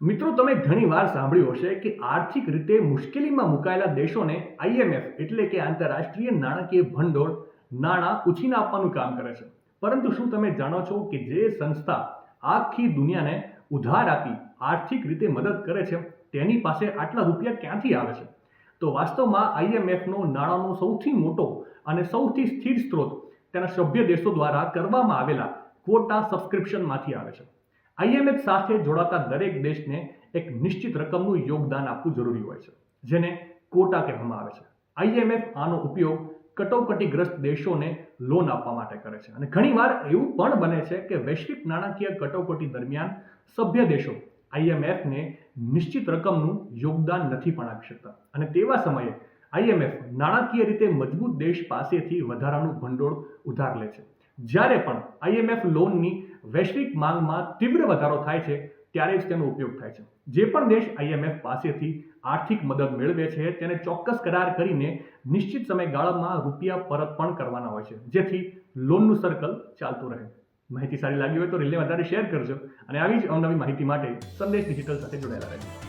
મિત્રો, તમે ઘણીવાર સાંભળ્યું હશે કે આર્થિક રીતે મુશ્કેલીમાં મુકાયેલા દેશોને આઈએમએફ એટલે કે આંતરરાષ્ટ્રીય નાણાકીય ભંડોળ નાણાં ઉછીના આપવાનું કામ કરે છે. પરંતુ શું તમે જાણો છો કે જે સંસ્થા આખી દુનિયાને ઉધાર આપી આર્થિક રીતે મદદ કરે છે તેની પાસે આટલા રૂપિયા ક્યાંથી આવે છે? તો વાસ્તવમાં આઈએમએફનો નાણાંનો સૌથી મોટો અને સૌથી સ્થિર સ્ત્રોત તેના સભ્ય દેશો દ્વારા કરવામાં આવેલા ક્વોટા સબસ્ક્રિપ્શનમાંથી આવે છે. આઈએમએફ સાથે જોડાતા દરેક દેશને એક નિશ્ચિત રકમનું યોગદાન આપવું જરૂરી હોય છે, જેને ક્વોટા કહેવામાં આવે છે. આઈએમએફ આનો ઉપયોગ કટોકટીગ્રસ્ત દેશોને લોન આપવા માટે કરે છે અને ઘણીવાર એવું પણ બને છે કે વૈશ્વિક નાણાકીય કટોકટી દરમિયાન સભ્ય દેશો આઈએમએફને નિશ્ચિત રકમનું યોગદાન નથી પણ આપી શકતા અને તેવા સમયે આઈએમએફ નાણાકીય રીતે મજબૂત દેશ પાસેથી વધારાનું ભંડોળ ઉધાર લે છે. જ્યારે પણ આઈએમએફ લોનની વૈશ્વિક માંગમાં તીવ્ર વધારો થાય છે ત્યારે જ તેનો ઉપયોગ થાય છે. જે પણ દેશ આઈએમએફ પાસેથી આર્થિક મદદ મેળવે છે તેને ચોક્કસ કરાર કરીને નિશ્ચિત સમયગાળામાં રૂપિયા પરત પણ કરવાના હોય છે, જેથી લોનનું સર્કલ ચાલતું રહે. માહિતી સારી લાગી હોય તો રીલને વધારે શેર કરજો અને આવી જ અવનવી માહિતી માટે સંદેશ ડિજિટલ સાથે જોડાયેલા રહેજો.